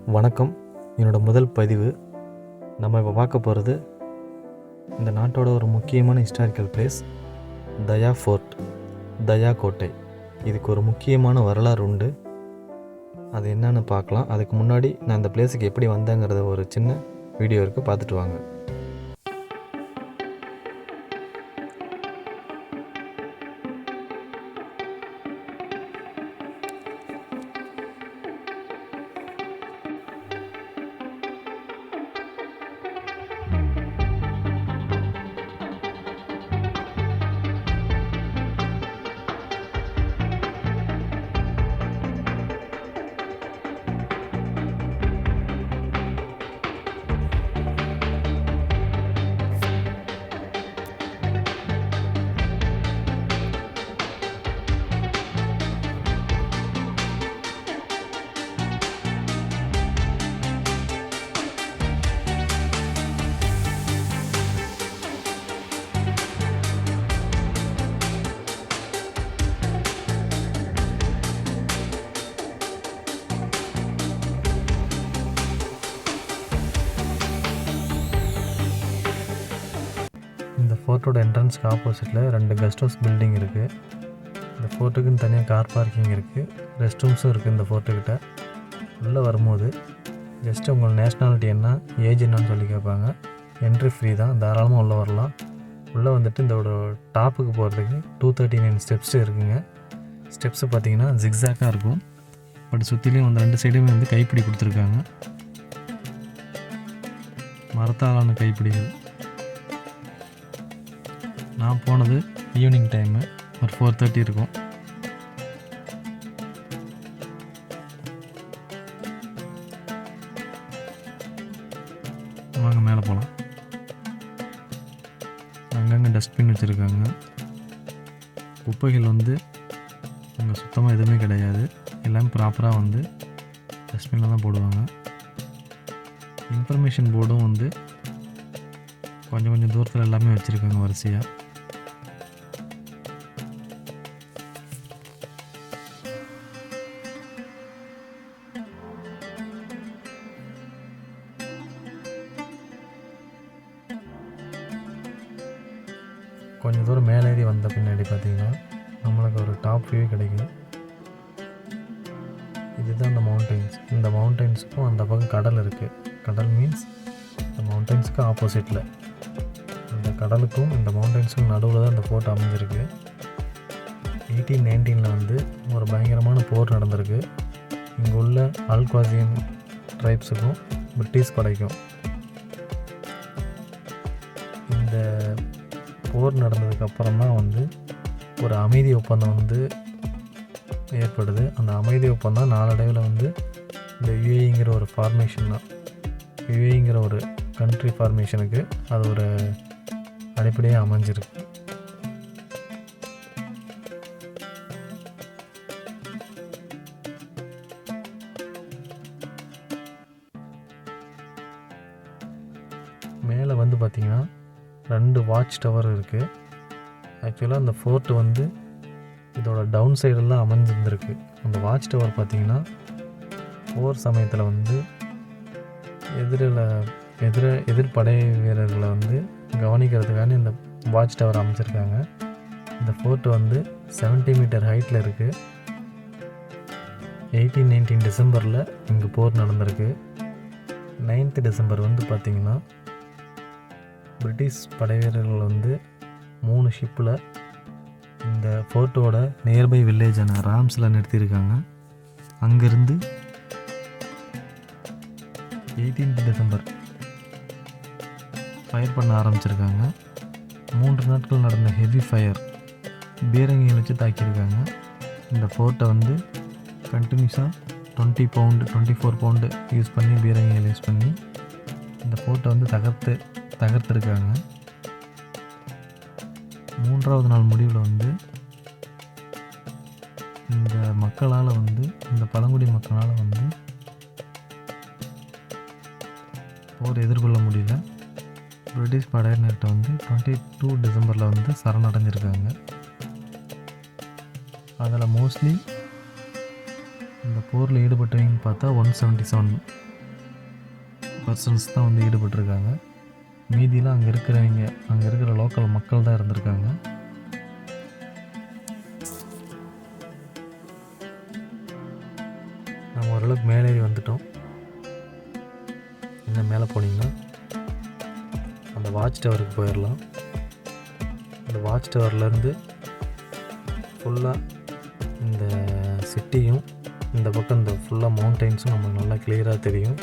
வணக்கம். என்னோடய முதல் பதிவு. நம்ம இப்போ பார்க்க போகிறது இந்த நாட்டோட ஒரு முக்கியமான ஹிஸ்டாரிக்கல் பிளேஸ் தயா ஃபோர்ட், தயா கோட்டை. இதுக்கு ஒரு முக்கியமான வரலாறு உண்டு. அது என்னன்னு பார்க்கலாம். அதுக்கு முன்னாடி நான் இந்த பிளேஸுக்கு எப்படி வந்தேங்கிறத ஒரு சின்ன வீடியோ இருக்குது, பார்த்துட்டு வாங்க. இந்த ஃபோர்ட்டோட என்ட்ரன்ஸ்க்கு ஆப்போசிட்டில் 2 கெஸ்ட் ஹவுஸ் பில்டிங் இருக்குது. இந்த ஃபோர்ட்டுக்குன்னு தனியாக கார் பார்க்கிங் இருக்குது, ரெஸ்ட் ரூம்ஸும் இருக்குது. இந்த ஃபோர்ட்டுக்கிட்ட உள்ளே வரும்போது ஜஸ்ட்டு உங்கள் நேஷ்னாலிட்டி என்ன, ஏஜ் என்னன்னு சொல்லி கேட்பாங்க. என்ட்ரி ஃப்ரீ தான், தாராளமாக உள்ளே வரலாம். உள்ளே வந்துட்டு இதோட டாப்புக்கு போகிறதுக்கு 239 ஸ்டெப்ஸ் இருக்குங்க. ஸ்டெப்ஸு பார்த்திங்கன்னா ஜிக்ஸாக்காக இருக்கும். பட் சுற்றிலையும் அந்த 2 சைடுமே வந்து கைப்பிடி கொடுத்துருக்காங்க, மரத்தாலான கைப்பிடிகள். நான் போனது ஈவினிங் டைமு, ஒரு 4:30 இருக்கும். வாங்க மேலே போகலாம். அங்கங்கே டஸ்ட்பின் வச்சுருக்காங்க. குப்பைகள் வந்து அங்கே சுத்தமாக எதுவுமே கிடையாது, எல்லாமே ப்ராப்பராக வந்து டஸ்ட்பினில் தான் போடுவாங்க. இன்ஃபர்மேஷன் போர்டும் வந்து கொஞ்சம் தூரத்தில் எல்லாமே வச்சுருக்காங்க வரிசையாக. கொஞ்சம் தூரம் மேலேறி வந்த பின்னாடி பார்த்திங்கன்னா நம்மளுக்கு ஒரு டாப் வியூ கிடைக்கும். இதுதான் அந்த மவுண்டெயின்ஸ். இந்த மவுண்டெயின்ஸுக்கும் அந்த பக்கம் கடல் இருக்குது. கடல் மீன்ஸ் இந்த மவுண்டெயின்ஸுக்கு ஆப்போசிட்டில், இந்த கடலுக்கும் இந்த மவுண்டெயின்ஸுக்கும் நடுவில் தான் இந்த ஃபோர்ட் அமைஞ்சிருக்கு. 1819 வந்து ஒரு பயங்கரமான போர் நடந்திருக்கு. இங்கே உள்ள அல்குவாசியன் ட்ரைப்ஸுக்கும் பிரிட்டிஷ் படைக்கும். இந்த போர் நடந்ததுக்கப்புறம் தான் வந்து ஒரு அமைதி ஒப்பந்தம் வந்து ஏற்படுது. அந்த அமைதி ஒப்பந்தம் நாளடைவில் வந்து இந்த யுஏஇங்கிற ஒரு ஃபார்மேஷன் தான், யுஏஇங்கிற ஒரு கண்ட்ரி ஃபார்மேஷனுக்கு அது ஒரு அடிப்படையாக அமைஞ்சிருக்கு. மேலே வந்து பார்த்திங்கன்னா 2 வாட்ச் டவர் இருக்குது. ஆக்சுவலாக அந்த ஃபோர்ட்டு வந்து இதோட டவுன் சைடெல்லாம் அமைஞ்சிருந்துருக்கு. அந்த வாட்ச் டவர் பார்த்திங்கன்னா போர் சமயத்தில் வந்து எதிர்படை வீரர்களை வந்து கவனிக்கிறதுக்கான இந்த வாட்ச் டவர் அமைச்சிருக்காங்க. இந்த ஃபோர்ட்டு வந்து 70 மீட்டர் ஹைட்டில் இருக்குது. 1819 டிசம்பரில் இங்கே போர் நடந்திருக்கு. 9th டிசம்பர் வந்து பார்த்திங்கன்னா பிரிட்டிஷ் படை வீரர்கள் வந்து 3 ஷிப்பில் இந்த ஃபோர்ட்டோட நியர்பை வில்லேஜான ராம்ஸில் நிறுத்தியிருக்காங்க. அங்கேருந்து 18th டிசம்பர் ஃபயர் பண்ண ஆரம்பிச்சிருக்காங்க. 3 நாட்கள் நடந்த ஹெவி ஃபயர், பீரங்கியை வச்சு தாக்கியிருக்காங்க. இந்த ஃபோர்ட்டை வந்து கண்டினியூஸாக 24 பவுண்டு யூஸ் பண்ணி, பீரங்கிகள் யூஸ் பண்ணி இந்த ஃபோர்ட்டை வந்து தகர்த்துருக்காங்க. 3வது நாள் முடிவில் வந்து இந்த மக்களால் வந்து, இந்த பழங்குடி மக்களால் வந்து போர் எதிர்கொள்ள முடியல. பிரிட்டிஷ் படையினர்கிட்ட வந்து 22 டிசம்பரில் வந்து சரணடைஞ்சிருக்காங்க. அதில் மோஸ்ட்லி இந்த போரில் ஈடுபட்டவங்கன்னு பார்த்தா 177 பர்சன்ஸ் தான் வந்து ஈடுபட்டிருக்காங்க. மீதியெலாம் அங்கே இருக்கிற லோக்கல் மக்கள் தான் இருந்திருக்காங்க. நம்ம ஓரளவுக்கு மேலேறி வந்துட்டோம். இன்னும் மேலே போனீங்கன்னா அந்த வாட்ச் டவருக்கு போயிடலாம். அந்த வாட்ச் டவர்லேருந்து ஃபுல்லாக இந்த சிட்டியும் இந்த பக்கம் இந்த ஃபுல்லாக மவுண்டெயின்ஸும் நமக்கு நல்லா கிளியராக தெரியும்.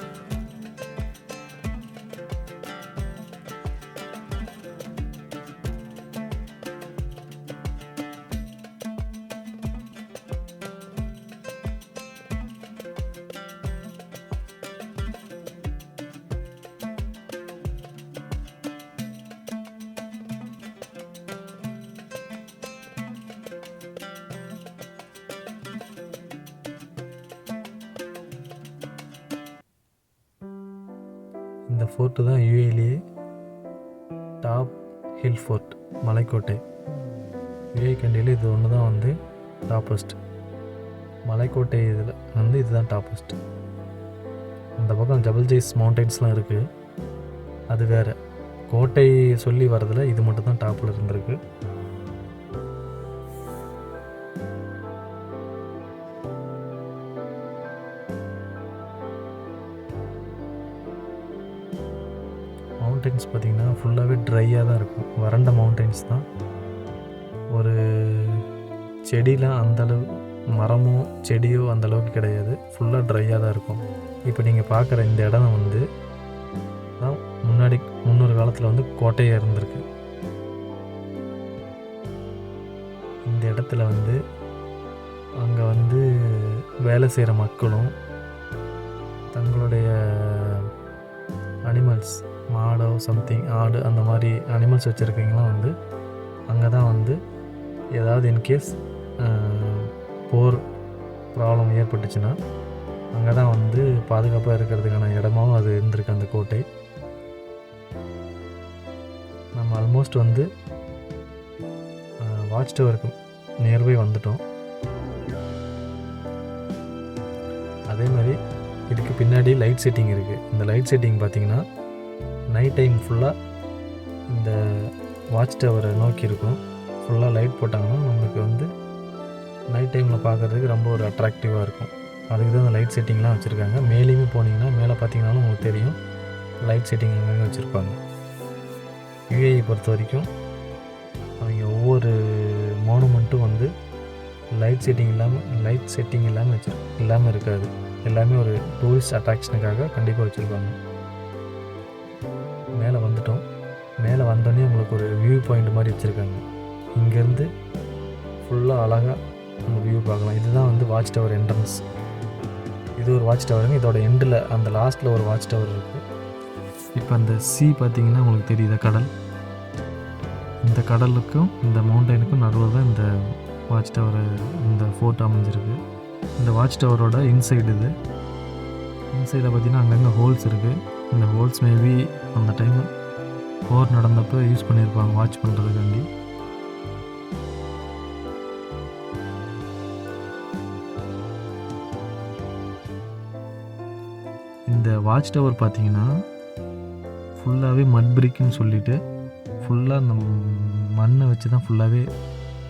இந்த ஃபோர்ட்டு தான் யூஏலேயே டாப் ஹில் ஃபோர்ட், மலைக்கோட்டை. யூஏ கண்ட்ரியில் இது ஒன்று தான் வந்து டாப்பஸ்ட் மலைக்கோட்டை. இதில் வந்து இதுதான் டாப்பஸ்ட். அந்த பக்கம் ஜபல் ஜெய்ஸ் மவுண்டெயின்ஸ்லாம் இருக்குது, அது வேறு. கோட்டை சொல்லி வரதில் இது மட்டும் தான் டாப்பில் இருந்திருக்கு. மவுண்டெயின்ஸ் பார்த்திங்கன்னா ஃபுல்லாகவே ட்ரையாக தான் இருக்கும், வறண்ட மவுண்டெயின்ஸ் தான். ஒரு செடிலாம் அந்தளவு, மரமோ செடியோ அந்தளவுக்கு கிடையாது, ஃபுல்லாக ட்ரையாக தான் இருக்கும். இப்போ நீங்கள் பார்க்குற இந்த இடம் வந்து தான் முன்னொரு காலத்தில் வந்து கோட்டையாக இருந்திருக்கு. இந்த இடத்துல வந்து அங்கே வந்து வேலை செய்கிற மக்களும் தங்களுடைய அனிமல்ஸ், மாடோ சம்திங், ஆடு, அந்த மாதிரி அனிமல்ஸ் வச்சுருக்கீங்களாம் வந்து அங்கே தான் வந்து ஏதாவது இன்கேஸ் போர் ப்ராப்ளம் ஏற்பட்டுச்சுன்னா அங்கே தான் வந்து பாதுகாப்பாக இருக்கிறதுக்கான இடமாவும் அது இருந்திருக்கு அந்த கோட்டை. நம்ம ஆல்மோஸ்ட் வந்து வாட்ச் டவருக்கு நியர்பை வந்துட்டோம். அதே மாதிரி இதுக்கு பின்னாடி லைட் செட்டிங் இருக்குது. இந்த லைட் செட்டிங் பார்த்திங்கன்னா நைட் டைம் ஃபுல்லாக இந்த வாட்ச் டவரை நோக்கி இருக்கும். ஃபுல்லாக லைட் போட்டாங்கன்னா நம்மளுக்கு வந்து நைட் டைமில் பார்க்குறதுக்கு ரொம்ப ஒரு அட்ராக்டிவாக இருக்கும். அதுக்கு தான் இந்த லைட் செட்டிங்லாம் வச்சுருக்காங்க. மேலேயுமே போனீங்கன்னா மேலே பார்த்தீங்கன்னாலும் உங்களுக்கு தெரியும் லைட் செட்டிங் அங்கங்கே வச்சுருப்பாங்க. யுஏஇ பொறுத்த வரைக்கும் அவங்க ஒவ்வொரு மானுமெண்ட்டும் வந்து லைட் செட்டிங் இல்லாமல் இருக்காது. எல்லாமே ஒரு டூரிஸ்ட் அட்ராக்ஷனுக்காக கண்டிப்பாக வச்சுருப்பாங்க. மேலே வந்துட்டோம். மேலே வந்தோடனே உங்களுக்கு ஒரு வியூ பாயிண்ட் மாதிரி வச்சுருக்காங்க. இங்கேருந்து ஃபுல்லாக அழகாக அந்த வியூ பார்க்கலாம். இதுதான் வந்து வாட்ச் டவர் என்ட்ரன்ஸ். இது ஒரு வாட்ச் டவருங்க. இதோட எண்டில் அந்த லாஸ்ட்டில் ஒரு வாட்ச் டவர் இருக்குது. இப்போ அந்த பார்த்திங்கன்னா உங்களுக்கு தெரியுதா, கடல். இந்த கடலுக்கும் இந்த மவுண்டெயினுக்கும் நடுவில் தான் இந்த வாட்ச் டவர், இந்த ஃபோர்ட் அமைஞ்சிருக்கு. இந்த வாட்ச் டவரோட இன்சைடு இது. இன்சைடில் பார்த்திங்கன்னா அங்கங்கே ஹோல்ஸ் இருக்குது. இந்த ஹோல்ஸ் மேபி அந்த டைம் போர் நடந்தப்போ யூஸ் பண்ணியிருப்பாங்க வாட்ச் பண்ணுறதுக்காண்டி. இந்த வாட்ச் டவர் பார்த்திங்கன்னா ஃபுல்லாகவே மட் பிரிக்குன்னு சொல்லிவிட்டு ஃபுல்லாக அந்த மண்ணை வச்சு தான் ஃபுல்லாகவே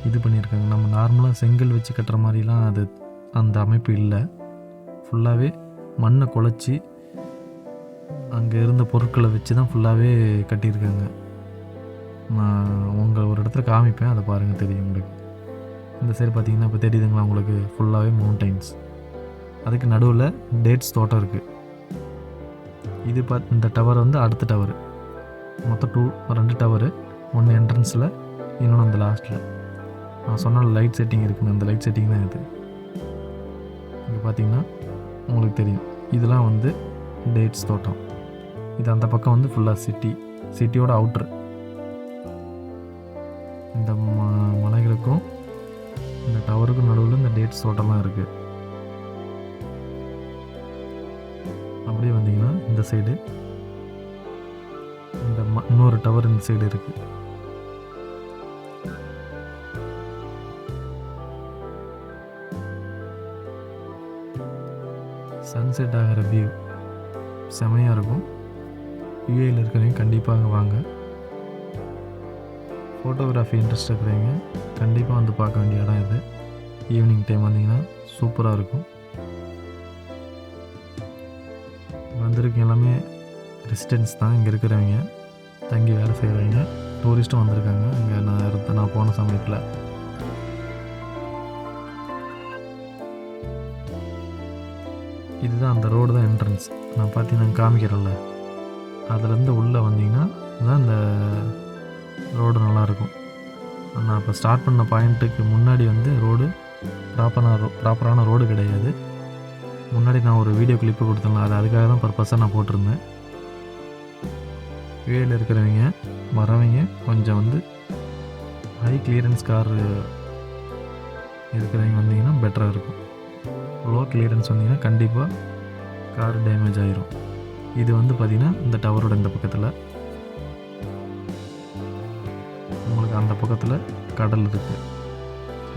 இது பண்ணியிருக்காங்க. நம்ம நார்மலாக செங்கல் வச்சு கட்டுற மாதிரிலாம் அது அந்த அமைப்பு இல்லை. ஃபுல்லாகவே மண்ணை குழச்சி அங்கே இருந்த பொருட்களை வச்சு தான் ஃபுல்லாகவே கட்டியிருக்காங்க. நான் உங்கள் ஒரு இடத்துல காமிப்பேன், அதை பாருங்கள், தெரியும் உங்களுக்கு. இந்த சைடு பார்த்திங்கன்னா இப்போ தெரியுதுங்களா உங்களுக்கு, ஃபுல்லாகவே மவுண்டெயின்ஸ். அதுக்கு நடுவில் டேட்ஸ் தோட்டம் இருக்குது. இது இந்த டவர் வந்து அடுத்த டவர். மொத்தம் 2 டவரு, ஒன்று என்ட்ரன்ஸில், இன்னொன்று அந்த லாஸ்ட்டில். நான் சொன்ன லைட் செட்டிங் இருக்குங்க, அந்த லைட் செட்டிங் தான் இது. இங்கே பார்த்திங்கன்னா உங்களுக்கு தெரியும், இதெல்லாம் வந்து டேட்ஸ் தோட்டம். இது அந்த பக்கம் வந்து ஃபுல்லாக சிட்டியோட அவுட்ரு. இந்த மலைகளுக்கும் இந்த டவருக்கும் நடுவில் இந்த டேட்ஸ் தோட்டம்லாம் இருக்குது. அப்படியே வந்தீங்கன்னா இந்த சைடு இந்த இன்னொரு டவர் இந்த சைடு இருக்குது. சன்செட் ஆகிற வியூ செமையாக இருக்கும். யூஏயில் இருக்கிறவங்க கண்டிப்பாக அங்கே வாங்க. ஃபோட்டோகிராஃபி இன்ட்ரெஸ்ட் இருக்கிறவங்க கண்டிப்பாக வந்து பார்க்க வேண்டிய இடம் இது. ஈவினிங் டைம் வந்தீங்கன்னா சூப்பராக இருக்கும். வந்திருக்க எல்லாமே ரெசிடென்ட்ஸ் தான். இங்கே இருக்கிறவங்க தங்கி வேலை செய்கிறவங்க, டூரிஸ்ட்டும் வந்திருக்காங்க இங்கே நான் போன சமயத்தில். இதுதான் அந்த ரோடு தான் என்ட்ரன்ஸ். நான் பார்த்தீங்கன்னா காமிக்கிறேன்ல, அதுலேருந்து உள்ளே வந்தீங்கன்னா தான் இந்த ரோடு நல்லாயிருக்கும். நான் இப்போ ஸ்டார்ட் பண்ண பாயிண்ட்டுக்கு முன்னாடி வந்து ரோடு ப்ராப்பரான ரோடு கிடையாது. முன்னாடி நான் ஒரு வீடியோ கிளிப்பு கொடுத்தேன்ல, அதுக்காக தான் பர்பஸாக நான் போட்டிருந்தேன். யூஏயில் இருக்கிறவங்க வரவங்க கொஞ்சம் வந்து ஹை கிளியரன்ஸ் கார் இருக்கிறவங்க வந்தீங்கன்னா பெட்டராக இருக்கும். லோ கிளியரன்ஸ் வந்தீங்கன்னா கண்டிப்பாக கார் டேமேஜ் ஆகிரும். இது வந்து பார்த்திங்கன்னா இந்த டவரோட இந்த பக்கத்தில், உங்களுக்கு அந்த பக்கத்தில் கடல் இருக்குது.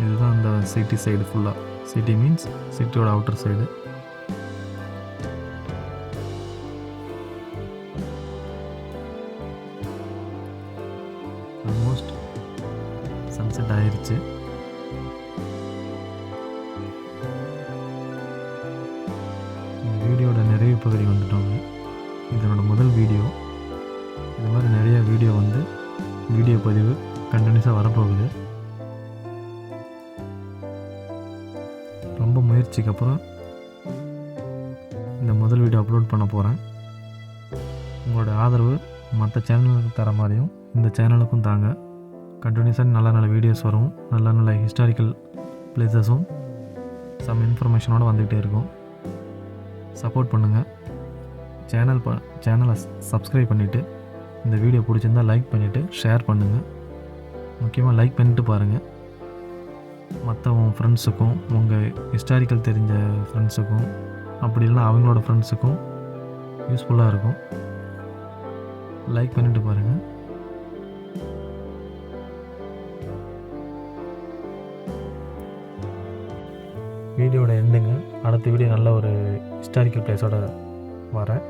இதுதான் அந்த சிட்டி சைடு ஃபுல்லாக. சிட்டி மீன்ஸ் சிட்டியோட அவுட்டர் சைடு. ஆல்மோஸ்ட் சன்செட் ஆயிடுச்சு. இந்த வீடியோட நிறைய பகுதி வந்துட்டோங்க. இதனோட முதல் வீடியோ. இது மாதிரி நிறைய வீடியோ வந்து வீடியோ பதிவு கண்டினியூஸாக வரப்போகுது. ரொம்ப முயற்சிக்கு அப்புறம் இந்த முதல் வீடியோ அப்லோட் பண்ண போகிறேன். உங்களோட ஆதரவு மற்ற சேனலுக்கு தர மாதிரியும் இந்த சேனலுக்கும் தாங்க. கண்டினியூஸாக நல்ல நல்ல வீடியோஸ் வரும். நல்ல நல்ல ஹிஸ்டாரிக்கல் பிளேசஸும் சம் இன்ஃபர்மேஷனோடு வந்துக்கிட்டே இருக்கும். சப்போர்ட் பண்ணுங்கள். சேனலை சப்ஸ்கிரைப் பண்ணிவிட்டு, இந்த வீடியோ பிடிச்சிருந்தால் லைக் பண்ணிவிட்டு ஷேர் பண்ணுங்கள். முக்கியமாக லைக் பண்ணிவிட்டு பாருங்கள். மற்ற உங்கள் ஃப்ரெண்ட்ஸுக்கும், உங்கள் ஹிஸ்டாரிக்கல் தெரிஞ்ச ஃப்ரெண்ட்ஸுக்கும், அப்படி இல்லைனா அவங்களோட ஃப்ரெண்ட்ஸுக்கும் யூஸ்ஃபுல்லாக இருக்கும். லைக் பண்ணிவிட்டு பாருங்கள். வீடியோட எண்டுங்க. அடுத்த வீடியோ நல்ல ஒரு ஹிஸ்டாரிக்கல் பிளேஸோட வரேன்.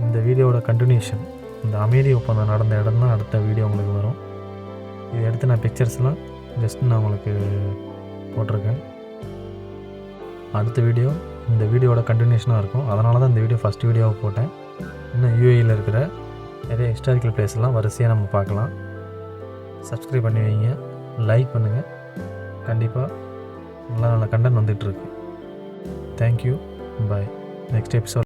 இந்த வீடியோட கண்டினியூஷன், இந்த அமைதி ஒப்பந்தம் நடந்த இடம் தான் அடுத்த வீடியோ உங்களுக்கு வரும். இது எடுத்து நான் பிக்சர்ஸ்லாம் ஜஸ்ட் நான் உங்களுக்கு போட்டிருக்கேன். அடுத்த வீடியோ இந்த வீடியோட கண்டினியூஷனாக இருக்கும். அதனால தான் இந்த வீடியோ ஃபஸ்ட் வீடியோவை போட்டேன். இன்னும் யூஏயில் இருக்கிற நிறைய ஹிஸ்டாரிக்கல் பிளேஸ்லாம் வரிசையாக நம்ம பார்க்கலாம். சப்ஸ்கிரைப் பண்ணி வைங்க, லைக் பண்ணுங்கள். கண்டிப்பாக நல்ல நல்ல கண்டென்ட் வந்துகிட்ருக்கு. தேங்க்யூ, பாய். Next episode